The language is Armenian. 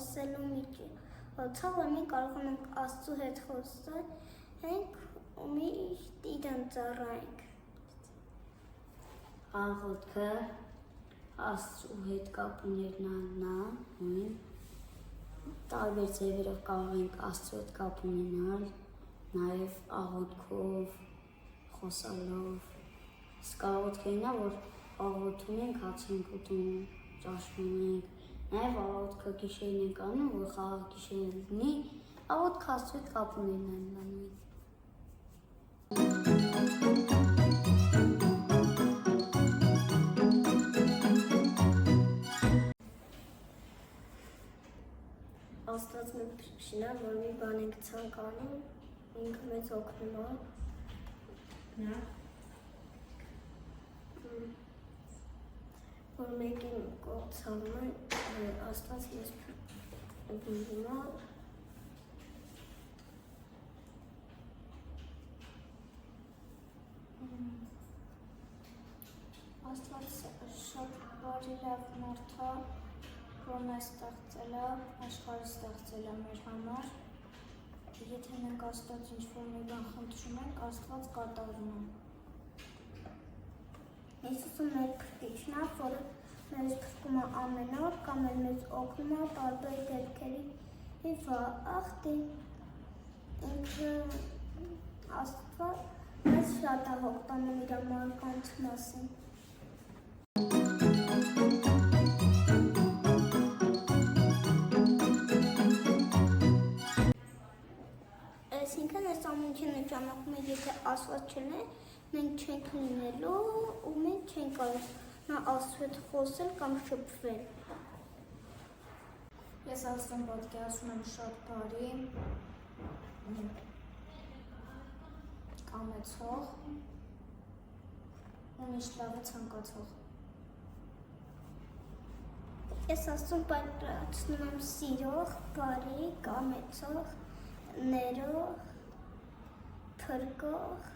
խոսելու միջոցով, որ մենք կարող ենք Աստծու հետ խոսել ու միշտ իրեն ծառայենք։ Աղոթքը Աստծու հետ կապ ունենալն նույն տարբեր ձևերով կարող ենք Աստծու հետ կապ ունենալ, նաև աղոթքով, խոսալով։ Իսկ աղոթքը ինա, որ աղոթում ենք, հաց ենք ուտում, ճաշում ենք, նաև աղոթքը գիշերն ենք անում, որ խաղաղ գիշեր լինի, աղոթքը Աստծու հետ կապ ունենալն նույն։ Աստված մեզ փշնա, որ մի բան ենք ցանկանում, ինքը մեզ օգնում է։ Նա որ մեկին կողցանում է, Աստված մեզ փշնում է։ Աստված շատ բարի լավ մարդ է, որ մեզ ստեղծել է, աշխարհը ստեղծել է մեր համար։ Եթե մենք Աստծուց ինչ-որ մի բան խնդրում ենք, Աստված կատարում է։ Հիսուսը մեր փրկիչն է, որը մեզ փրկում է ամեն օր կամ մեզ օգնում է տարբեր դեպքերի վախտի։ Ինքը Աստված մեզ շատ է հոգ տանում իր մարդկանց մասին։ Այսինքն այս ամենքի նշանակում է, եթե Աստված չլիներ, մենք չենք լինելու ու մենք չենք կարող Աստծու հետ խոսել կամ շփվել։ Ես Աստծուն պատկերացնում եմ շատ բարի, կամեցող ու միշտ լավը ցանկացող։ Ես Աստծուն պատկերացնում եմ սիրող, բարի, կամեցող, ներող, փրկող